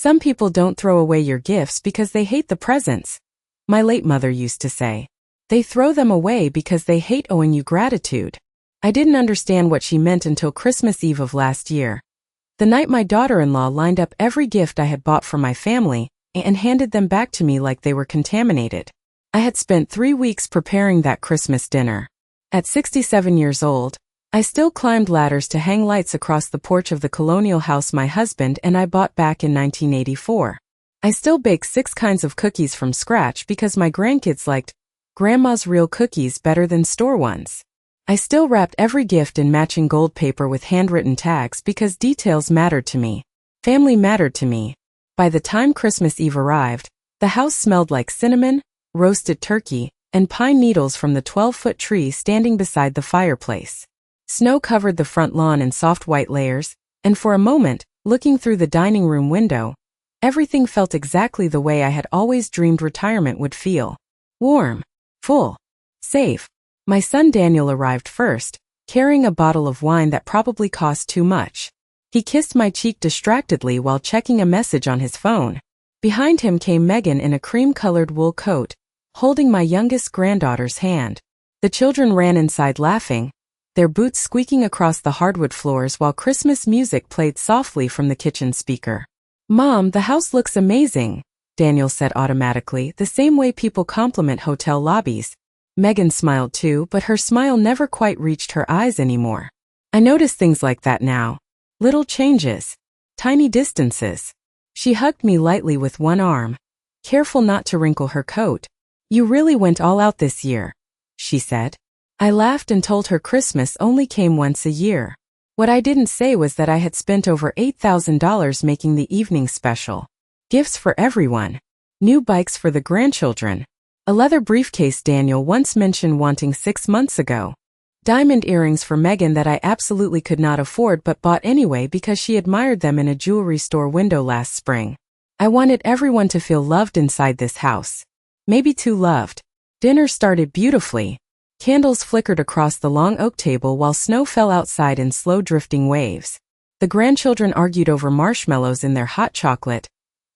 Some people don't throw away your gifts because they hate the presents, my late mother used to say. They throw them away because they hate owing you gratitude. I didn't understand what she meant until Christmas Eve of last year. The night my daughter-in-law lined up every gift I had bought for my family and handed them back to me like they were contaminated. I had spent 3 weeks preparing that Christmas dinner. At 67 years old, I still climbed ladders to hang lights across the porch of the colonial house my husband and I bought back in 1984. I still bake 6 kinds of cookies from scratch because my grandkids liked Grandma's real cookies better than store ones. I still wrapped every gift in matching gold paper with handwritten tags because details mattered to me. Family mattered to me. By the time Christmas Eve arrived, the house smelled like cinnamon, roasted turkey, and pine needles from the 12-foot tree standing beside the fireplace. Snow covered the front lawn in soft white layers, and for a moment, looking through the dining room window, everything felt exactly the way I had always dreamed retirement would feel. Warm, full, safe. My son Daniel arrived first, carrying a bottle of wine that probably cost too much. He kissed my cheek distractedly while checking a message on his phone. Behind him came Megan in a cream-colored wool coat, holding my youngest granddaughter's hand. The children ran inside laughing, their boots squeaking across the hardwood floors while Christmas music played softly from the kitchen speaker. "Mom, the house looks amazing," Daniel said automatically, the same way people compliment hotel lobbies. Megan smiled too, but her smile never quite reached her eyes anymore. I notice things like that now. Little changes. Tiny distances. She hugged me lightly with one arm, careful not to wrinkle her coat. "You really went all out this year," she said. I laughed and told her Christmas only came once a year. What I didn't say was that I had spent over $8,000 making the evening special. Gifts for everyone. New bikes for the grandchildren. A leather briefcase Daniel once mentioned wanting 6 months ago. Diamond earrings for Megan that I absolutely could not afford but bought anyway because she admired them in a jewelry store window last spring. I wanted everyone to feel loved inside this house. Maybe too loved. Dinner started beautifully. Candles flickered across the long oak table while snow fell outside in slow drifting waves. The grandchildren argued over marshmallows in their hot chocolate.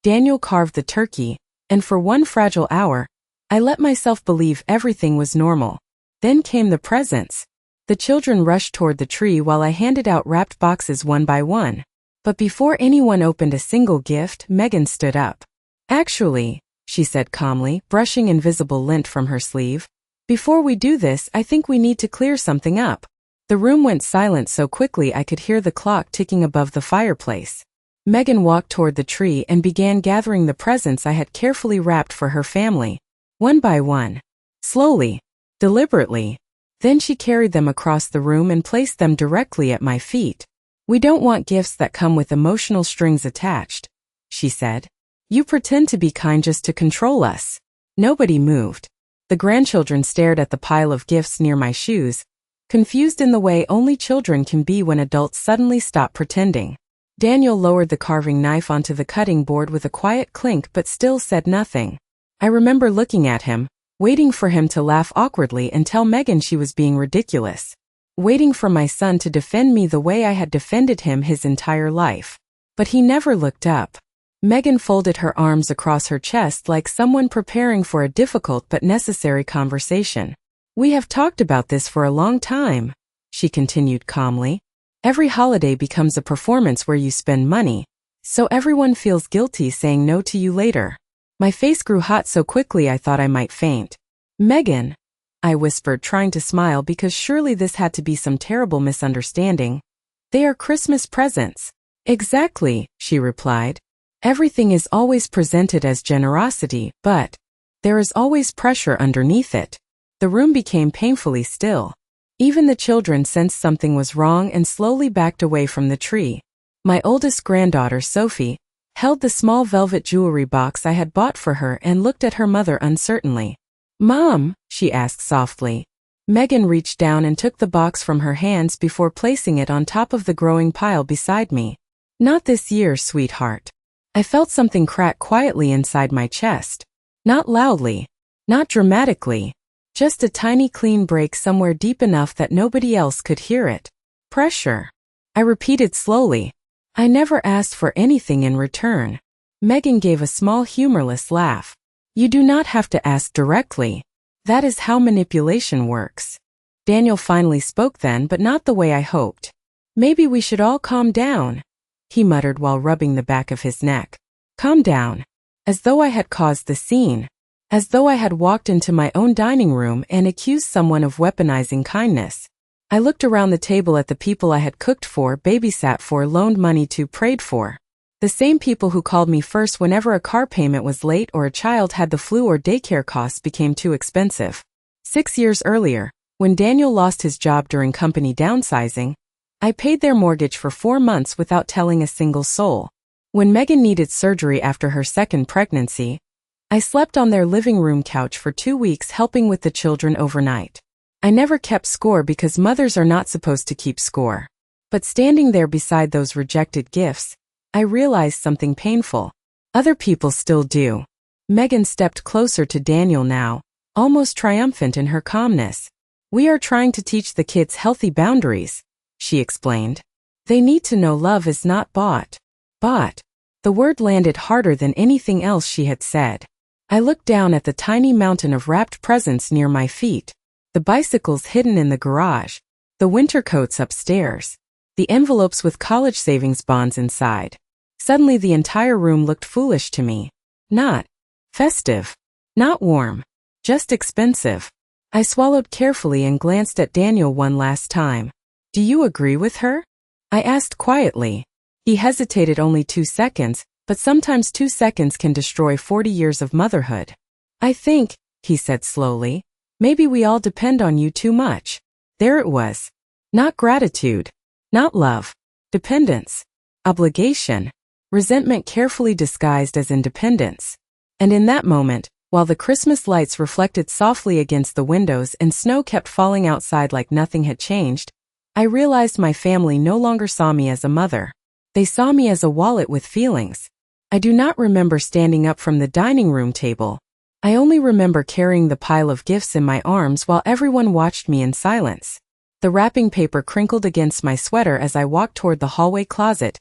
Daniel carved the turkey, and for one fragile hour, I let myself believe everything was normal. Then came the presents. The children rushed toward the tree while I handed out wrapped boxes one by one. But before anyone opened a single gift, Megan stood up. "Actually," she said calmly, brushing invisible lint from her sleeve, "before we do this, I think we need to clear something up." The room went silent so quickly I could hear the clock ticking above the fireplace. Megan walked toward the tree and began gathering the presents I had carefully wrapped for her family. One by one. Slowly. Deliberately. Then she carried them across the room and placed them directly at my feet. "We don't want gifts that come with emotional strings attached," she said. "You pretend to be kind just to control us." Nobody moved. The grandchildren stared at the pile of gifts near my shoes, confused in the way only children can be when adults suddenly stop pretending. Daniel lowered the carving knife onto the cutting board with a quiet clink but still said nothing. I remember looking at him, waiting for him to laugh awkwardly and tell Megan she was being ridiculous. Waiting for my son to defend me the way I had defended him his entire life. But he never looked up. Megan folded her arms across her chest like someone preparing for a difficult but necessary conversation. "We have talked about this for a long time," she continued calmly. "Every holiday becomes a performance where you spend money, so everyone feels guilty saying no to you later." My face grew hot so quickly I thought I might faint. "Megan," I whispered, trying to smile because surely this had to be some terrible misunderstanding. "They are Christmas presents." "Exactly," she replied. "Everything is always presented as generosity, but there is always pressure underneath it." The room became painfully still. Even the children sensed something was wrong and slowly backed away from the tree. My oldest granddaughter, Sophie, held the small velvet jewelry box I had bought for her and looked at her mother uncertainly. "Mom," she asked softly. Megan reached down and took the box from her hands before placing it on top of the growing pile beside me. "Not this year, sweetheart." I felt something crack quietly inside my chest. Not loudly. Not dramatically. Just a tiny clean break somewhere deep enough that nobody else could hear it. "Pressure." I repeated slowly. "I never asked for anything in return." Megan gave a small humorless laugh. You do not have to ask directly. That is how manipulation works. Daniel finally spoke then, but not the way I hoped. Maybe we should all calm down, he muttered while rubbing the back of his neck. Calm down. As though I had caused the scene. As though I had walked into my own dining room and accused someone of weaponizing kindness. I looked around the table at the people I had cooked for, babysat for, loaned money to, prayed for. The same people who called me first whenever a car payment was late or a child had the flu or daycare costs became too expensive. 6 years earlier, when Daniel lost his job during company downsizing, I paid their mortgage for 4 months without telling a single soul. When Megan needed surgery after her second pregnancy, I slept on their living room couch for 2 weeks helping with the children overnight. I never kept score because mothers are not supposed to keep score. But standing there beside those rejected gifts, I realized something painful. Other people still do. Megan stepped closer to Daniel now, almost triumphant in her calmness. We are trying to teach the kids healthy boundaries, she explained. They need to know love is not bought. Bought. The word landed harder than anything else she had said. I looked down at the tiny mountain of wrapped presents near my feet. The bicycles hidden in the garage. The winter coats upstairs. The envelopes with college savings bonds inside. Suddenly the entire room looked foolish to me. Not festive. Not warm. Just expensive. I swallowed carefully and glanced at Daniel one last time. Do you agree with her? I asked quietly. He hesitated only 2 seconds, but sometimes 2 seconds can destroy 40 years of motherhood. I think, he said slowly, maybe we all depend on you too much. There it was. Not gratitude. Not love. Dependence. Obligation. Resentment carefully disguised as independence. And in that moment, while the Christmas lights reflected softly against the windows and snow kept falling outside like nothing had changed, I realized my family no longer saw me as a mother. They saw me as a wallet with feelings. I do not remember standing up from the dining room table. I only remember carrying the pile of gifts in my arms while everyone watched me in silence. The wrapping paper crinkled against my sweater as I walked toward the hallway closet,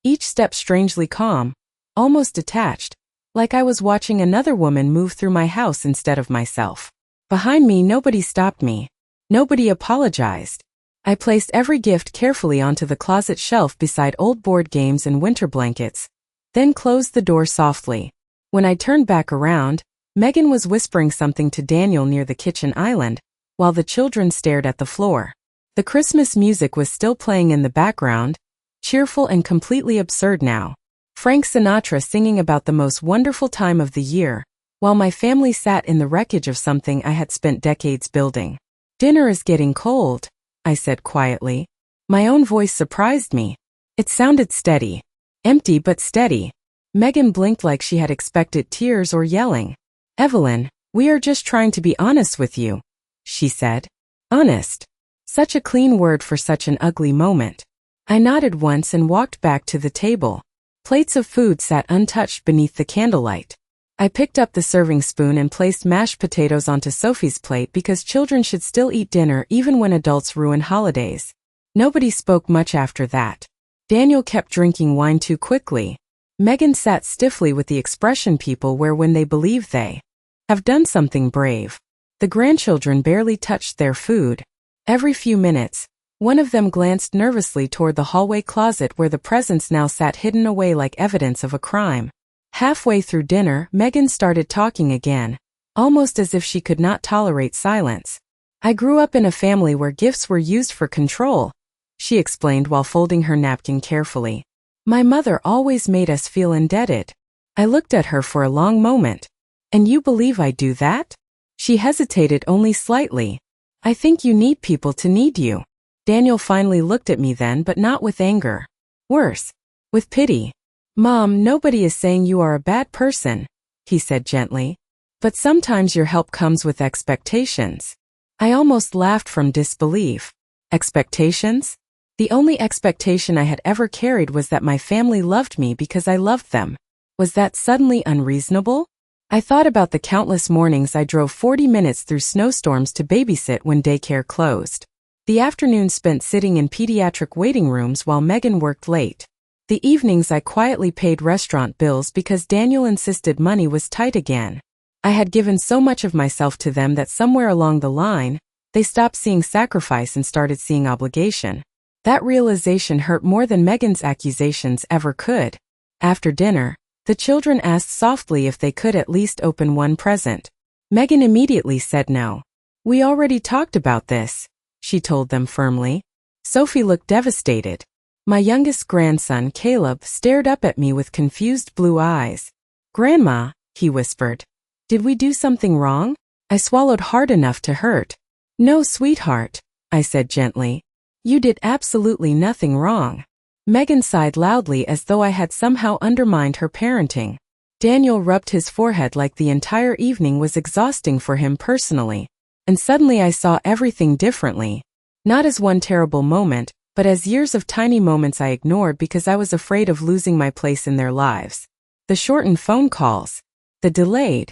each step strangely calm, almost detached, like I was watching another woman move through my house instead of myself. Behind me, nobody stopped me. Nobody apologized. I placed every gift carefully onto the closet shelf beside old board games and winter blankets, then closed the door softly. When I turned back around, Megan was whispering something to Daniel near the kitchen island, while the children stared at the floor. The Christmas music was still playing in the background, cheerful and completely absurd now. Frank Sinatra singing about the most wonderful time of the year, while my family sat in the wreckage of something I had spent decades building. Dinner is getting cold, I said quietly. My own voice surprised me. It sounded steady. Empty but steady. Megan blinked like she had expected tears or yelling. Evelyn, we are just trying to be honest with you, she said. Honest. Such a clean word for such an ugly moment. I nodded once and walked back to the table. Plates of food sat untouched beneath the candlelight. I picked up the serving spoon and placed mashed potatoes onto Sophie's plate because children should still eat dinner even when adults ruin holidays. Nobody spoke much after that. Daniel kept drinking wine too quickly. Megan sat stiffly with the expression people wear when they believe they have done something brave. The grandchildren barely touched their food. Every few minutes, one of them glanced nervously toward the hallway closet where the presents now sat hidden away like evidence of a crime. Halfway through dinner, Megan started talking again, almost as if she could not tolerate silence. I grew up in a family where gifts were used for control, she explained while folding her napkin carefully. My mother always made us feel indebted. I looked at her for a long moment. And you believe I do that? She hesitated only slightly. I think you need people to need you. Daniel finally looked at me then, but not with anger. Worse, with pity. Mom, nobody is saying you are a bad person, he said gently. But sometimes your help comes with expectations. I almost laughed from disbelief. Expectations? The only expectation I had ever carried was that my family loved me because I loved them. Was that suddenly unreasonable? I thought about the countless mornings I drove 40 minutes through snowstorms to babysit when daycare closed. The afternoons spent sitting in pediatric waiting rooms while Megan worked late. The evenings I quietly paid restaurant bills because Daniel insisted money was tight again. I had given so much of myself to them that somewhere along the line, they stopped seeing sacrifice and started seeing obligation. That realization hurt more than Megan's accusations ever could. After dinner, the children asked softly if they could at least open one present. Megan immediately said no. "We already talked about this," she told them firmly. Sophie looked devastated. My youngest grandson, Caleb, stared up at me with confused blue eyes. "Grandma," he whispered, "did we do something wrong?" I swallowed hard enough to hurt. "No, sweetheart," I said gently. "You did absolutely nothing wrong." Megan sighed loudly as though I had somehow undermined her parenting. Daniel rubbed his forehead like the entire evening was exhausting for him personally. And suddenly I saw everything differently. Not as one terrible moment, but as years of tiny moments I ignored because I was afraid of losing my place in their lives. The shortened phone calls. The delayed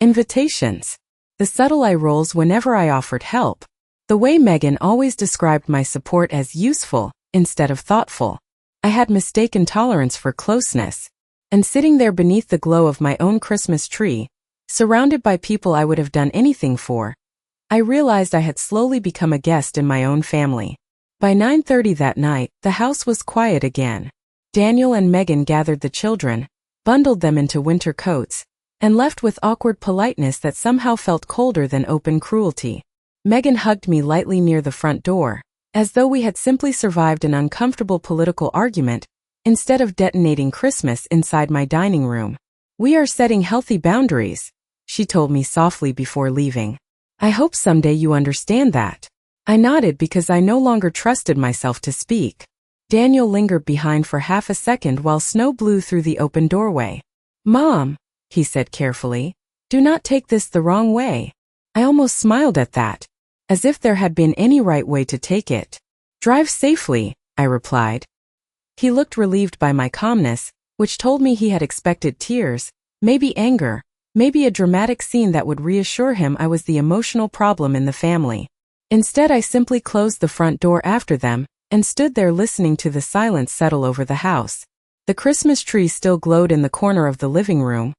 invitations. The subtle eye rolls whenever I offered help. The way Megan always described my support as useful, instead of thoughtful. I had mistaken tolerance for closeness. And sitting there beneath the glow of my own Christmas tree, surrounded by people I would have done anything for, I realized I had slowly become a guest in my own family. By 9:30 that night, the house was quiet again. Daniel and Megan gathered the children, bundled them into winter coats, and left with awkward politeness that somehow felt colder than open cruelty. Megan hugged me lightly near the front door, as though we had simply survived an uncomfortable political argument, instead of detonating Christmas inside my dining room. "We are setting healthy boundaries," she told me softly before leaving. "I hope someday you understand that." I nodded because I no longer trusted myself to speak. Daniel lingered behind for half a second while snow blew through the open doorway. "Mom," he said carefully, "do not take this the wrong way." I almost smiled at that, as if there had been any right way to take it. "Drive safely," I replied. He looked relieved by my calmness, which told me he had expected tears, maybe anger, maybe a dramatic scene that would reassure him I was the emotional problem in the family. Instead, I simply closed the front door after them and stood there listening to the silence settle over the house. The Christmas tree still glowed in the corner of the living room,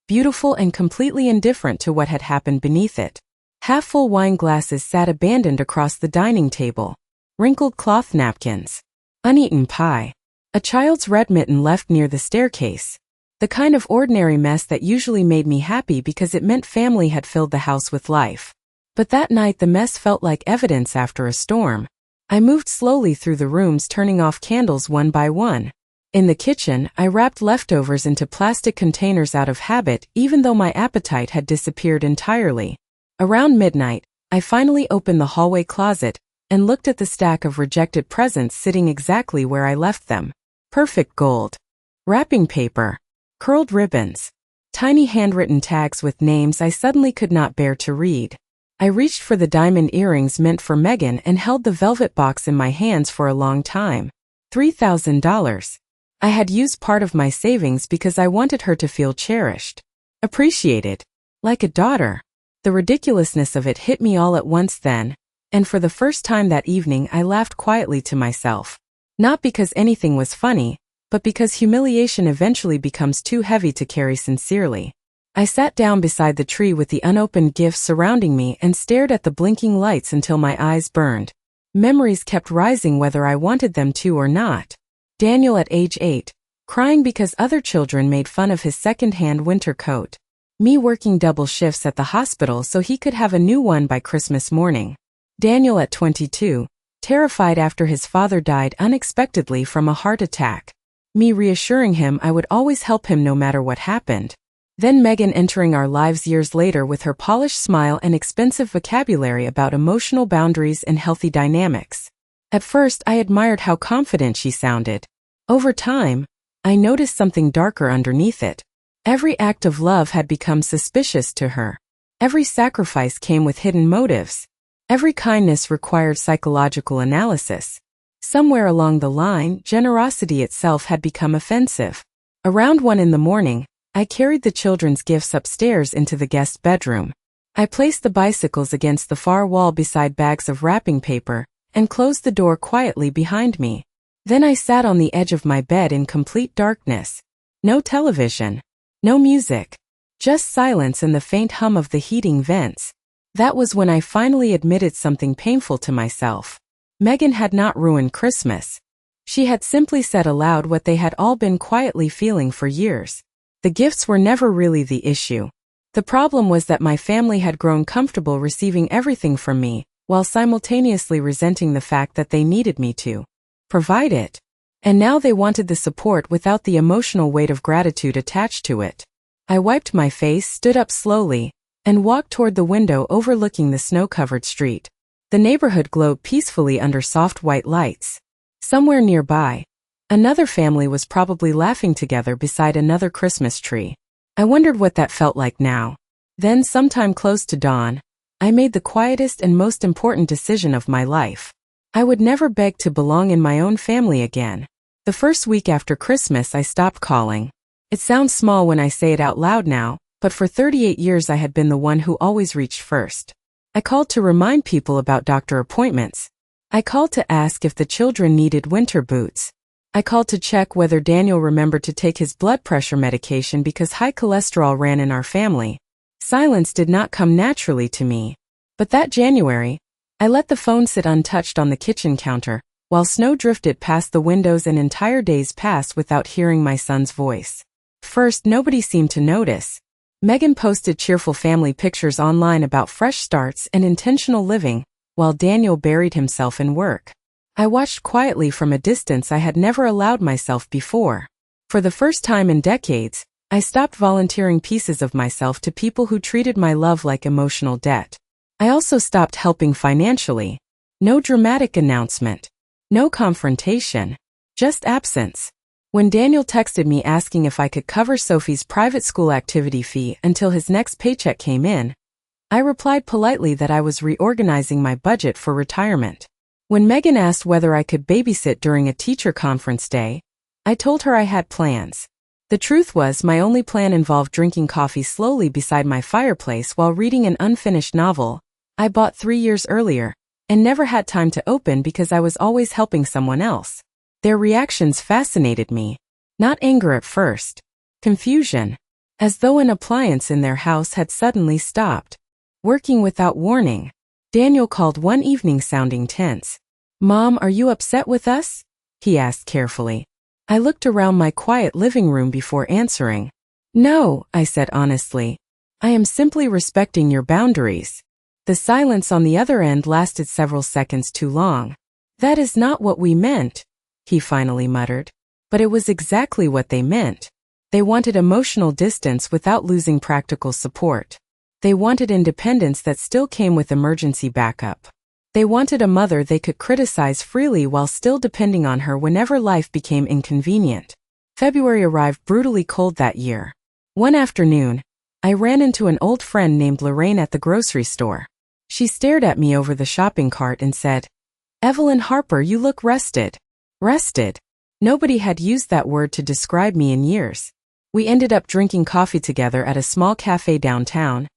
beautiful and completely indifferent to what had happened beneath it. Half-full wine glasses sat abandoned across the dining table. Wrinkled cloth napkins. Uneaten pie. A child's red mitten left near the staircase. The kind of ordinary mess that usually made me happy because it meant family had filled the house with life. But that night the mess felt like evidence after a storm. I moved slowly through the rooms, turning off candles one by one. In the kitchen, I wrapped leftovers into plastic containers out of habit, even though my appetite had disappeared entirely. Around midnight, I finally opened the hallway closet and looked at the stack of rejected presents sitting exactly where I left them. Perfect gold. Wrapping paper. Curled ribbons. Tiny handwritten tags with names I suddenly could not bear to read. I reached for the diamond earrings meant for Megan and held the velvet box in my hands for a long time. $3,000. I had used part of my savings because I wanted her to feel cherished. Appreciated. Like a daughter. The ridiculousness of it hit me all at once then, and for the first time that evening I laughed quietly to myself. Not because anything was funny, but because humiliation eventually becomes too heavy to carry sincerely. I sat down beside the tree with the unopened gifts surrounding me and stared at the blinking lights until my eyes burned. Memories kept rising whether I wanted them to or not. Daniel at age 8, crying because other children made fun of his second-hand winter coat. Me working double shifts at the hospital so he could have a new one by Christmas morning. Daniel at 22, terrified after his father died unexpectedly from a heart attack. Me reassuring him I would always help him no matter what happened. Then Megan entering our lives years later with her polished smile and expensive vocabulary about emotional boundaries and healthy dynamics. At first, I admired how confident she sounded. Over time, I noticed something darker underneath it. Every act of love had become suspicious to her. Every sacrifice came with hidden motives. Every kindness required psychological analysis. Somewhere along the line, generosity itself had become offensive. Around 1 a.m, I carried the children's gifts upstairs into the guest bedroom. I placed the bicycles against the far wall beside bags of wrapping paper and closed the door quietly behind me. Then I sat on the edge of my bed in complete darkness. No television. No music. Just silence and the faint hum of the heating vents. That was when I finally admitted something painful to myself. Megan had not ruined Christmas. She had simply said aloud what they had all been quietly feeling for years. The gifts were never really the issue. The problem was that my family had grown comfortable receiving everything from me, while simultaneously resenting the fact that they needed me to provide it. And now they wanted the support without the emotional weight of gratitude attached to it. I wiped my face, stood up slowly, and walked toward the window overlooking the snow-covered street. The neighborhood glowed peacefully under soft white lights. Somewhere nearby, another family was probably laughing together beside another Christmas tree. I wondered what that felt like now. Then, sometime close to dawn, I made the quietest and most important decision of my life. I would never beg to belong in my own family again. The first week after Christmas, I stopped calling. It sounds small when I say it out loud now, but for 38 years I had been the one who always reached first. I called to remind people about doctor appointments. I called to ask if the children needed winter boots. I called to check whether Daniel remembered to take his blood pressure medication because high cholesterol ran in our family. Silence did not come naturally to me. But that January, I let the phone sit untouched on the kitchen counter, while snow drifted past the windows and entire days passed without hearing my son's voice. First, nobody seemed to notice. Megan posted cheerful family pictures online about fresh starts and intentional living, while Daniel buried himself in work. I watched quietly from a distance I had never allowed myself before. For the first time in decades, I stopped volunteering pieces of myself to people who treated my love like emotional debt. I also stopped helping financially. No dramatic announcement. No confrontation. Just absence. When Daniel texted me asking if I could cover Sophie's private school activity fee until his next paycheck came in, I replied politely that I was reorganizing my budget for retirement. When Megan asked whether I could babysit during a teacher conference day, I told her I had plans. The truth was, my only plan involved drinking coffee slowly beside my fireplace while reading an unfinished novel I bought 3 years earlier, and never had time to open because I was always helping someone else. Their reactions fascinated me. Not anger at first. Confusion. As though an appliance in their house had suddenly stopped working without warning. Daniel called one evening sounding tense. "Mom, are you upset with us?" he asked carefully. I looked around my quiet living room before answering. "No," I said honestly. "I am simply respecting your boundaries." The silence on the other end lasted several seconds too long. "That is not what we meant," he finally muttered. But it was exactly what they meant. They wanted emotional distance without losing practical support. They wanted independence that still came with emergency backup. They wanted a mother they could criticize freely while still depending on her whenever life became inconvenient. February arrived brutally cold that year. One afternoon, I ran into an old friend named Lorraine at the grocery store. She stared at me over the shopping cart and said, "Evelyn Harper, you look rested." Rested. Nobody had used that word to describe me in years. We ended up drinking coffee together at a small cafe downtown,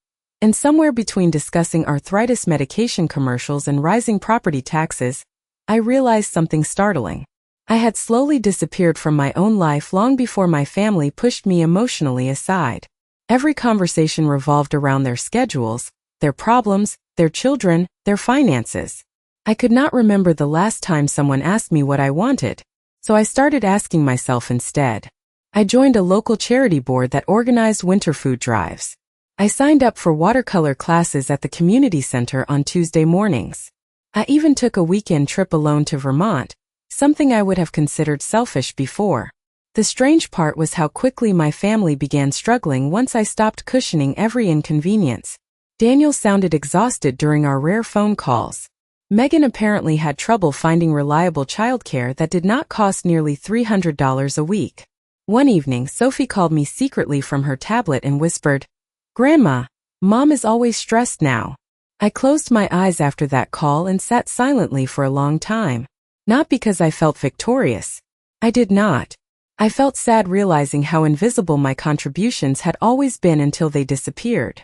and somewhere between discussing arthritis medication commercials and rising property taxes, I realized something startling. I had slowly disappeared from my own life long before my family pushed me emotionally aside. Every conversation revolved around their schedules, their problems, their children, their finances. I could not remember the last time someone asked me what I wanted, so I started asking myself instead. I joined a local charity board that organized winter food drives. I signed up for watercolor classes at the community center on Tuesday mornings. I even took a weekend trip alone to Vermont, something I would have considered selfish before. The strange part was how quickly my family began struggling once I stopped cushioning every inconvenience. Daniel sounded exhausted during our rare phone calls. Megan apparently had trouble finding reliable childcare that did not cost nearly $300 a week. One evening, Sophie called me secretly from her tablet and whispered, "Grandma, Mom is always stressed now." I closed my eyes after that call and sat silently for a long time. Not because I felt victorious. I did not. I felt sad realizing how invisible my contributions had always been until they disappeared.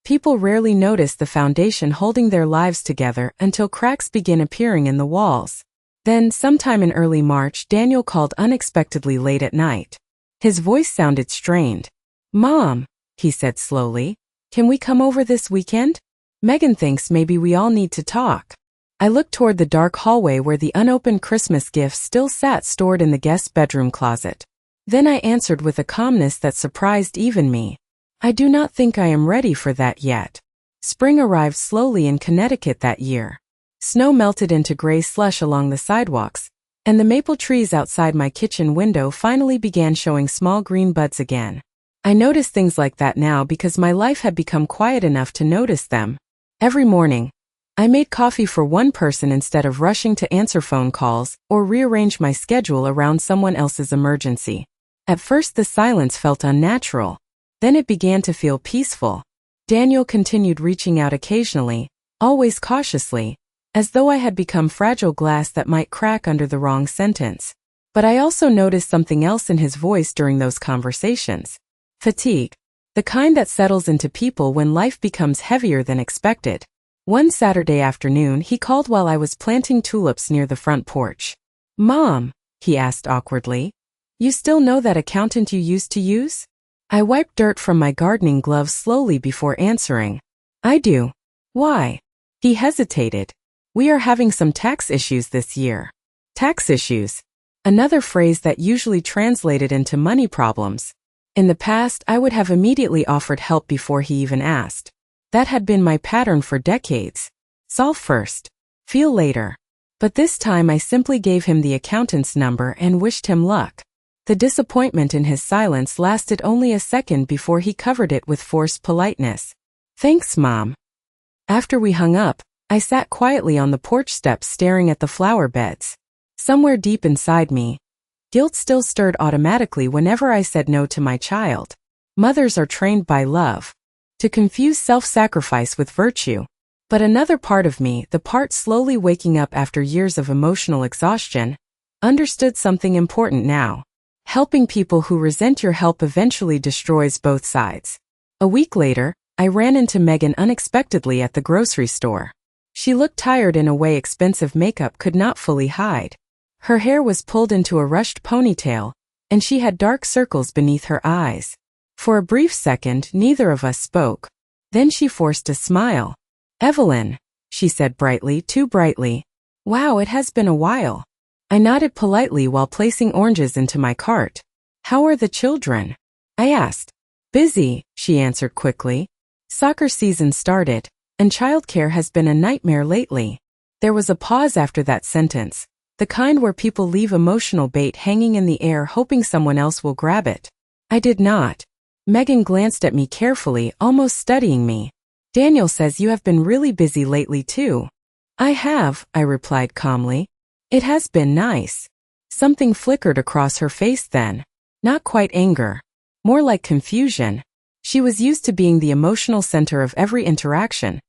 People rarely notice the foundation holding their lives together until cracks begin appearing in the walls. Then, sometime in early March, Daniel called unexpectedly late at night. His voice sounded strained. "Mom," he said slowly, "can we come over this weekend? Megan thinks maybe we all need to talk." I looked toward the dark hallway where the unopened Christmas gifts still sat stored in the guest bedroom closet. Then I answered with a calmness that surprised even me. "I do not think I am ready for that yet." Spring arrived slowly in Connecticut that year. Snow melted into gray slush along the sidewalks, and the maple trees outside my kitchen window finally began showing small green buds again. I notice things like that now because my life had become quiet enough to notice them. Every morning, I made coffee for one person instead of rushing to answer phone calls or rearrange my schedule around someone else's emergency. At first the silence felt unnatural. Then it began to feel peaceful. Daniel continued reaching out occasionally, always cautiously, as though I had become fragile glass that might crack under the wrong sentence. But I also noticed something else in his voice during those conversations. Fatigue. The kind that settles into people when life becomes heavier than expected. One Saturday afternoon, he called while I was planting tulips near the front porch. "Mom," he asked awkwardly, "you still know that accountant you used to use?" I wiped dirt from my gardening gloves slowly before answering. "I do." "Why?" He hesitated. "We are having some tax issues this year." Tax issues. Another phrase that usually translated into money problems. In the past, I would have immediately offered help before he even asked. That had been my pattern for decades. Solve first. Feel later. But this time I simply gave him the accountant's number and wished him luck. The disappointment in his silence lasted only a second before he covered it with forced politeness. "Thanks, Mom." After we hung up, I sat quietly on the porch steps staring at the flower beds. Somewhere deep inside me, guilt still stirred automatically whenever I said no to my child. Mothers are trained by love to confuse self-sacrifice with virtue. But another part of me, the part slowly waking up after years of emotional exhaustion, understood something important now. Helping people who resent your help eventually destroys both sides. A week later, I ran into Megan unexpectedly at the grocery store. She looked tired in a way expensive makeup could not fully hide. Her hair was pulled into a rushed ponytail, and she had dark circles beneath her eyes. For a brief second, neither of us spoke. Then she forced a smile. "Evelyn," she said brightly, too brightly. "Wow, it has been a while." I nodded politely while placing oranges into my cart. "How are the children?" I asked. "Busy," she answered quickly. "Soccer season started, and childcare has been a nightmare lately." There was a pause after that sentence, the kind where people leave emotional bait hanging in the air hoping someone else will grab it. I did not. Megan glanced at me carefully, almost studying me. "Daniel says you have been really busy lately too." "I have," I replied calmly. "It has been nice." Something flickered across her face then. Not quite anger. More like confusion. She was used to being the emotional center of every interaction,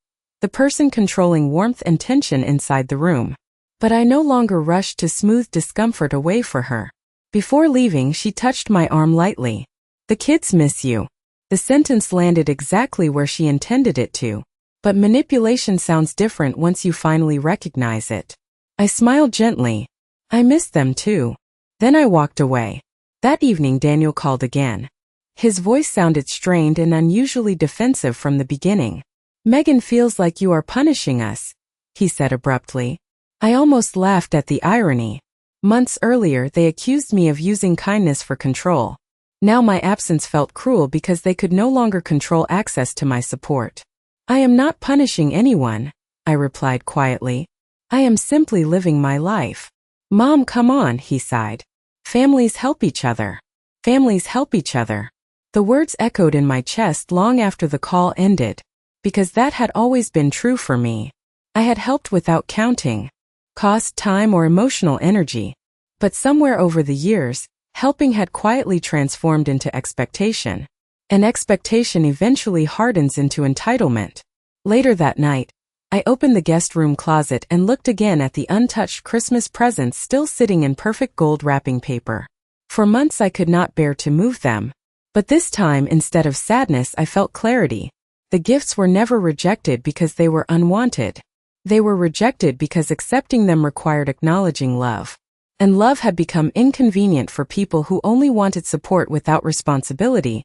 the person controlling warmth and tension inside the room. But I no longer rushed to smooth discomfort away for her. Before leaving, she touched my arm lightly. "The kids miss you." The sentence landed exactly where she intended it to, but manipulation sounds different once you finally recognize it. I smiled gently. "I miss them too." Then I walked away. That evening Daniel called again. His voice sounded strained and unusually defensive from the beginning. "Megan feels like you are punishing us," he said abruptly. I almost laughed at the irony. Months earlier they accused me of using kindness for control. Now my absence felt cruel because they could no longer control access to my support. "I am not punishing anyone," I replied quietly. "I am simply living my life." "Mom, come on," he sighed. "Families help each other. Families help each other." The words echoed in my chest long after the call ended, because that had always been true for me. I had helped without counting cost, time, or emotional energy. But somewhere over the years, helping had quietly transformed into expectation. And expectation eventually hardens into entitlement. Later that night, I opened the guest room closet and looked again at the untouched Christmas presents still sitting in perfect gold wrapping paper. For months I could not bear to move them. But this time, instead of sadness, I felt clarity. The gifts were never rejected because they were unwanted. They were rejected because accepting them required acknowledging love. And love had become inconvenient for people who only wanted support without responsibility,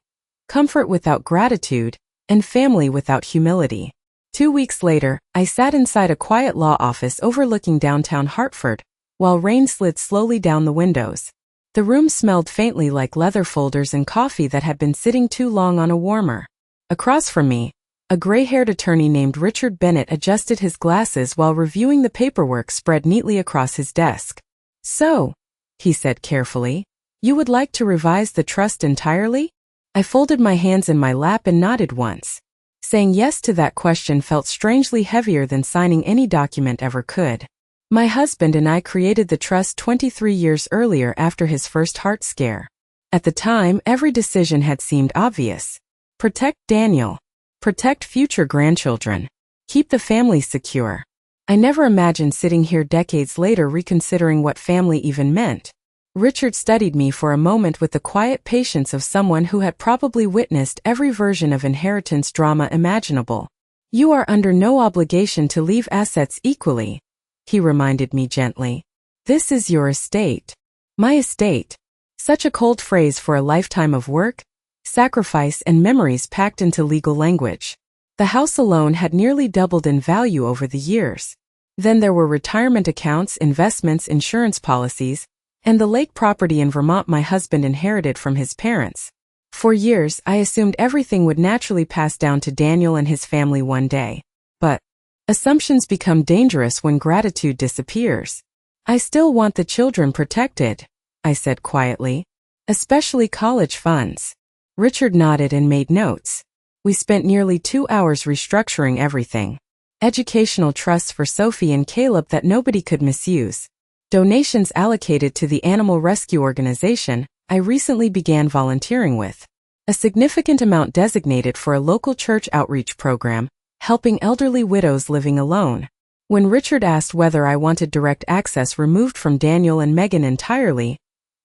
comfort without gratitude, and family without humility. 2 weeks later, I sat inside a quiet law office overlooking downtown Hartford, while rain slid slowly down the windows. The room smelled faintly like leather folders and coffee that had been sitting too long on a warmer. Across from me, a gray-haired attorney named Richard Bennett adjusted his glasses while reviewing the paperwork spread neatly across his desk. "So," he said carefully, "you would like to revise the trust entirely?" I folded my hands in my lap and nodded once. Saying yes to that question felt strangely heavier than signing any document ever could. My husband and I created the trust 23 years earlier after his first heart scare. At the time, every decision had seemed obvious. Protect Daniel. Protect future grandchildren. Keep the family secure. I never imagined sitting here decades later reconsidering what family even meant. Richard studied me for a moment with the quiet patience of someone who had probably witnessed every version of inheritance drama imaginable. "You are under no obligation to leave assets equally," he reminded me gently. "This is your estate." My estate. Such a cold phrase for a lifetime of work, sacrifice, and memories packed into legal language. The house alone had nearly doubled in value over the years. Then there were retirement accounts, investments, insurance policies, and the lake property in Vermont my husband inherited from his parents. For years, I assumed everything would naturally pass down to Daniel and his family one day. But assumptions become dangerous when gratitude disappears. "I still want the children protected," I said quietly. "Especially college funds." Richard nodded and made notes. We spent nearly 2 hours restructuring everything. Educational trusts for Sophie and Caleb that nobody could misuse. Donations allocated to the animal rescue organization I recently began volunteering with. A significant amount designated for a local church outreach program, helping elderly widows living alone. When Richard asked whether I wanted direct access removed from Daniel and Megan entirely,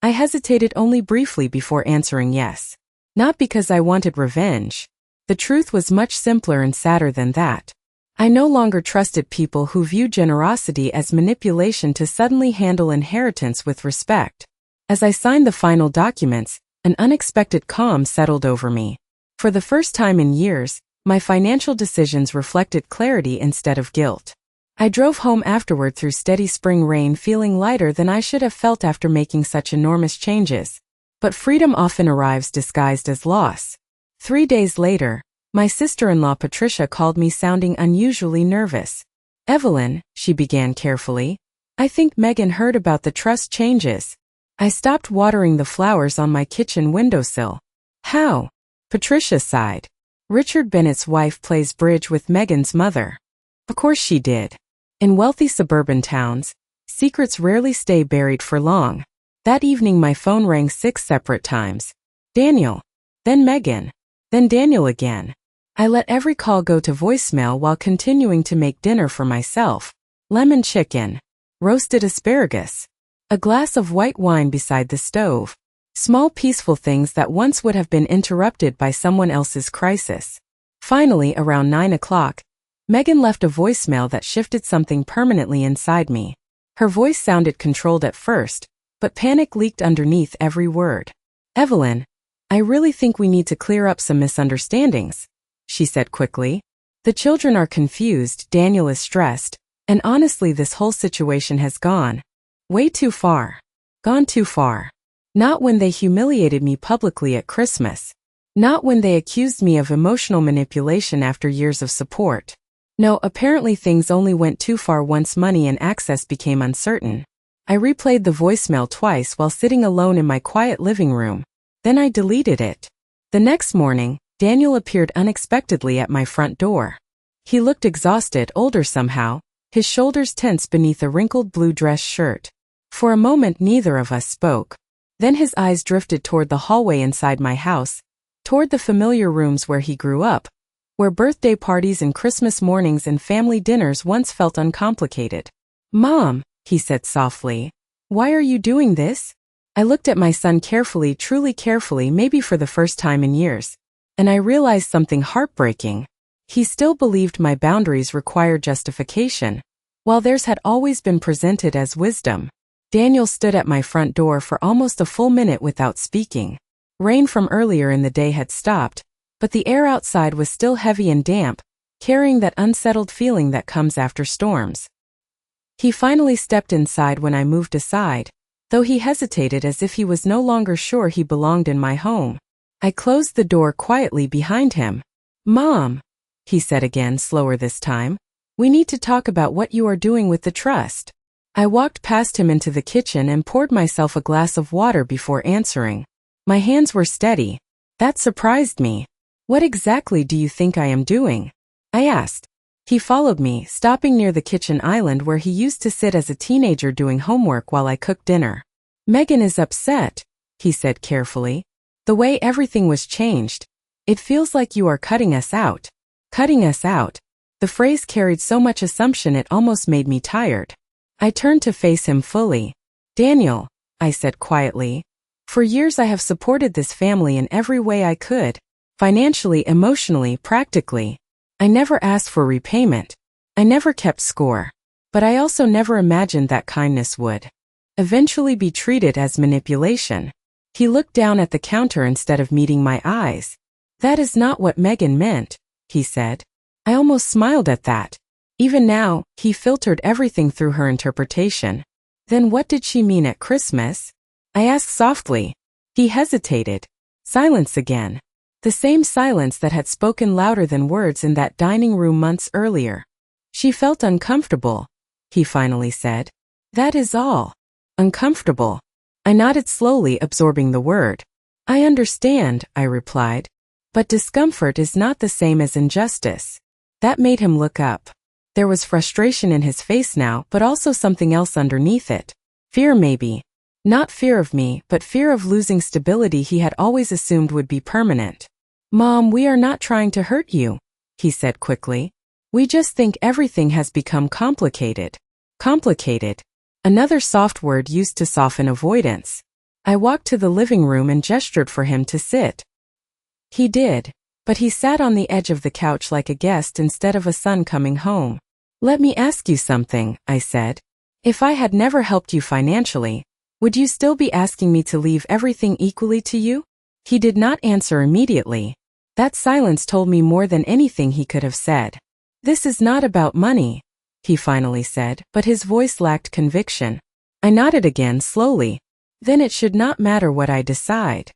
I hesitated only briefly before answering yes. Not because I wanted revenge. The truth was much simpler and sadder than that. I no longer trusted people who viewed generosity as manipulation to suddenly handle inheritance with respect. As I signed the final documents, an unexpected calm settled over me. For the first time in years, my financial decisions reflected clarity instead of guilt. I drove home afterward through steady spring rain feeling lighter than I should have felt after making such enormous changes. But freedom often arrives disguised as loss. 3 days later, my sister-in-law Patricia called me sounding unusually nervous. "Evelyn," she began carefully, "I think Megan heard about the trust changes." I stopped watering the flowers on my kitchen windowsill. "How?" Patricia sighed. "Richard Bennett's wife plays bridge with Megan's mother." Of course she did. In wealthy suburban towns, secrets rarely stay buried for long. That evening my phone rang 6 separate times. Daniel. Then Megan. Then Daniel again. I let every call go to voicemail while continuing to make dinner for myself. Lemon chicken. Roasted asparagus. A glass of white wine beside the stove. Small peaceful things that once would have been interrupted by someone else's crisis. Finally, around 9 o'clock, Megan left a voicemail that shifted something permanently inside me. Her voice sounded controlled at first, but panic leaked underneath every word. "Evelyn, I really think we need to clear up some misunderstandings," she said quickly. "The children are confused, Daniel is stressed, and honestly this whole situation has gone way too far. Gone too far. Not when they humiliated me publicly at Christmas. Not when they accused me of emotional manipulation after years of support. No, apparently things only went too far once money and access became uncertain." I replayed the voicemail twice while sitting alone in my quiet living room. Then I deleted it. The next morning, Daniel appeared unexpectedly at my front door. He looked exhausted, older somehow, his shoulders tense beneath a wrinkled blue dress shirt. For a moment neither of us spoke. Then his eyes drifted toward the hallway inside my house, toward the familiar rooms where he grew up, where birthday parties and Christmas mornings and family dinners once felt uncomplicated. "Mom," he said softly, "why are you doing this?" I looked at my son carefully, truly carefully, maybe for the first time in years, and I realized something heartbreaking. He still believed my boundaries required justification, while theirs had always been presented as wisdom. Daniel stood at my front door for almost a full minute without speaking. Rain from earlier in the day had stopped, but the air outside was still heavy and damp, carrying that unsettled feeling that comes after storms. He finally stepped inside when I moved aside, though he hesitated as if he was no longer sure he belonged in my home. I closed the door quietly behind him. "Mom," he said again, slower this time, "we need to talk about what you are doing with the trust." I walked past him into the kitchen and poured myself a glass of water before answering. My hands were steady. That surprised me. "What exactly do you think I am doing?" I asked. He followed me, stopping near the kitchen island where he used to sit as a teenager doing homework while I cooked dinner. "Megan is upset," he said carefully. "The way everything was changed. It feels like you are cutting us out." Cutting us out. The phrase carried so much assumption it almost made me tired. I turned to face him fully. "Daniel," I said quietly, "for years I have supported this family in every way I could. Financially, emotionally, practically. I never asked for repayment. I never kept score. But I also never imagined that kindness would eventually be treated as manipulation." He looked down at the counter instead of meeting my eyes. "That is not what Megan meant," he said. I almost smiled at that. Even now, he filtered everything through her interpretation. "Then what did she mean at Christmas?" I asked softly. He hesitated. Silence again. The same silence that had spoken louder than words in that dining room months earlier. "She felt uncomfortable," he finally said. "That is all." Uncomfortable. I nodded slowly, absorbing the word. "I understand," I replied. "But discomfort is not the same as injustice." That made him look up. There was frustration in his face now, but also something else underneath it. Fear maybe. Not fear of me, but fear of losing stability he had always assumed would be permanent. "Mom, we are not trying to hurt you," he said quickly. "We just think everything has become complicated." Complicated. Another soft word used to soften avoidance. I walked to the living room and gestured for him to sit. He did, but he sat on the edge of the couch like a guest instead of a son coming home. "Let me ask you something," I said. "If I had never helped you financially, would you still be asking me to leave everything equally to you?" He did not answer immediately. That silence told me more than anything he could have said. "This is not about money," he finally said, but his voice lacked conviction. I nodded again slowly. "Then it should not matter what I decide."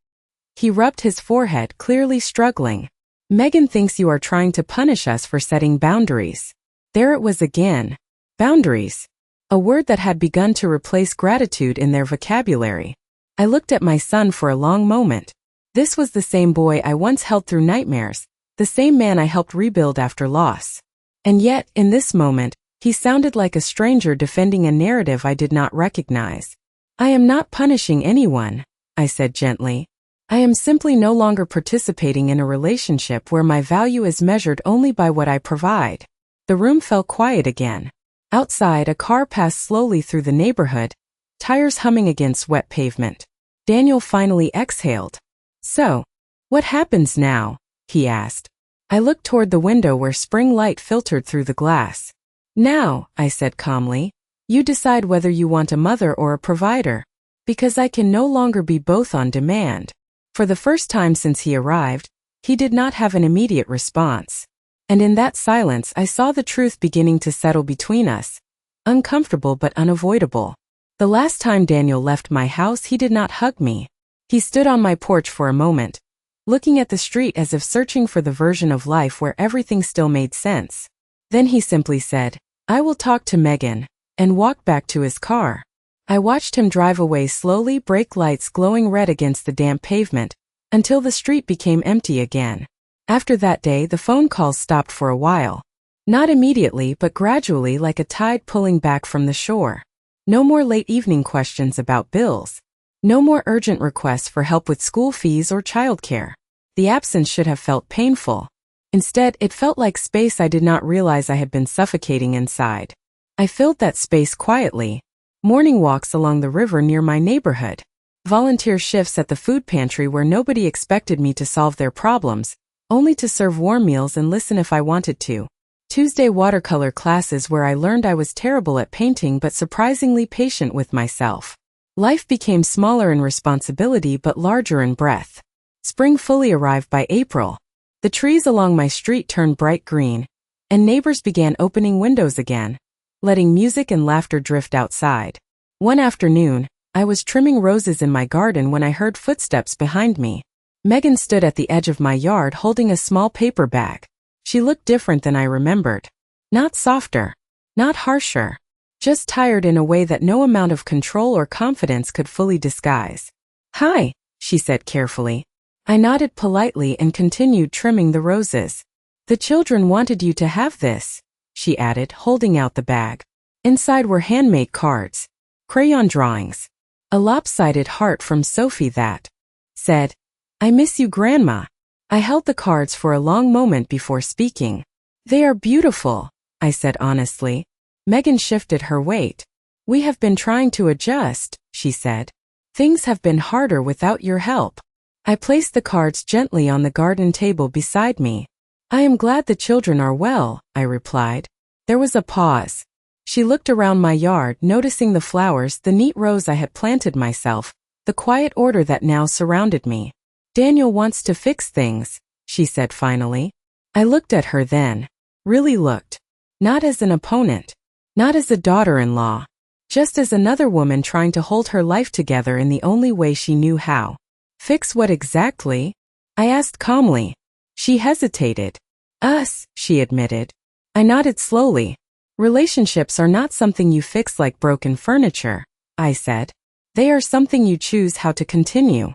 He rubbed his forehead, clearly struggling. "Megan thinks you are trying to punish us for setting boundaries." There it was again. Boundaries. A word that had begun to replace gratitude in their vocabulary. I looked at my son for a long moment. This was the same boy I once held through nightmares, the same man I helped rebuild after loss. And yet, in this moment, he sounded like a stranger defending a narrative I did not recognize. "I am not punishing anyone," I said gently. "I am simply no longer participating in a relationship where my value is measured only by what I provide." The room fell quiet again. Outside, a car passed slowly through the neighborhood, tires humming against wet pavement. Daniel finally exhaled. "So, what happens now?" he asked. I looked toward the window where spring light filtered through the glass. "Now," I said calmly, "you decide whether you want a mother or a provider. Because I can no longer be both on demand." For the first time since he arrived, he did not have an immediate response. And in that silence I saw the truth beginning to settle between us. Uncomfortable but unavoidable. The last time Daniel left my house he did not hug me. He stood on my porch for a moment, looking at the street as if searching for the version of life where everything still made sense. Then he simply said, "I will talk to Megan," and walked back to his car. I watched him drive away slowly, brake lights glowing red against the damp pavement, until the street became empty again. After that day, the phone calls stopped for a while. Not immediately, but gradually, like a tide pulling back from the shore. No more late evening questions about bills. No more urgent requests for help with school fees or childcare. The absence should have felt painful. Instead, it felt like space I did not realize I had been suffocating inside. I filled that space quietly. Morning walks along the river near my neighborhood. Volunteer shifts at the food pantry where nobody expected me to solve their problems, only to serve warm meals and listen if I wanted to. Tuesday watercolor classes where I learned I was terrible at painting but surprisingly patient with myself. Life became smaller in responsibility but larger in breadth. Spring fully arrived by April. The trees along my street turned bright green, and neighbors began opening windows again, letting music and laughter drift outside. One afternoon, I was trimming roses in my garden when I heard footsteps behind me. Megan stood at the edge of my yard holding a small paper bag. She looked different than I remembered. Not softer, not harsher, just tired in a way that no amount of control or confidence could fully disguise. "Hi," she said carefully. I nodded politely and continued trimming the roses. "The children wanted you to have this," she added, holding out the bag. Inside were handmade cards, crayon drawings, a lopsided heart from Sophie that said, "I miss you, Grandma." I held the cards for a long moment before speaking. "They are beautiful," I said honestly. Megan shifted her weight. "We have been trying to adjust," she said. "Things have been harder without your help." I placed the cards gently on the garden table beside me. "I am glad the children are well," I replied. There was a pause. She looked around my yard, noticing the flowers, the neat rows I had planted myself, the quiet order that now surrounded me. "Daniel wants to fix things," she said finally. I looked at her then. Really looked. Not as an opponent. Not as a daughter-in-law. Just as another woman trying to hold her life together in the only way she knew how. "Fix what exactly?" I asked calmly. She hesitated. "Us," she admitted. I nodded slowly. "Relationships are not something you fix like broken furniture," I said. "They are something you choose how to continue."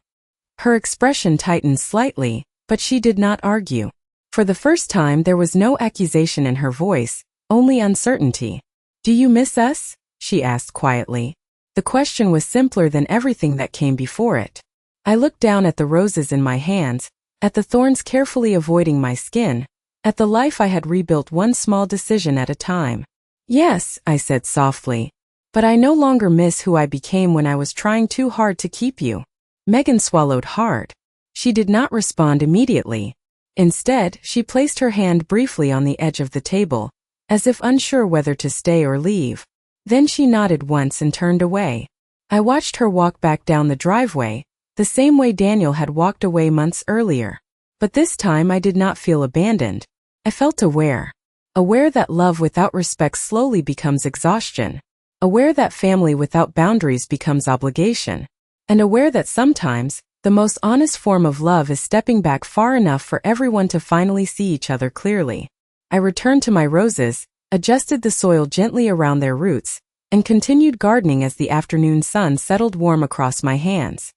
Her expression tightened slightly, but she did not argue. For the first time there was no accusation in her voice, only uncertainty. "Do you miss us?" she asked quietly. The question was simpler than everything that came before it. I looked down at the roses in my hands, at the thorns carefully avoiding my skin, at the life I had rebuilt one small decision at a time. "Yes," I said softly, "but I no longer miss who I became when I was trying too hard to keep you." Megan swallowed hard. She did not respond immediately. Instead, she placed her hand briefly on the edge of the table, as if unsure whether to stay or leave. Then she nodded once and turned away. I watched her walk back down the driveway, the same way Daniel had walked away months earlier. But this time I did not feel abandoned. I felt aware. Aware that love without respect slowly becomes exhaustion. Aware that family without boundaries becomes obligation. And aware that sometimes, the most honest form of love is stepping back far enough for everyone to finally see each other clearly. I returned to my roses, adjusted the soil gently around their roots, and continued gardening as the afternoon sun settled warm across my hands.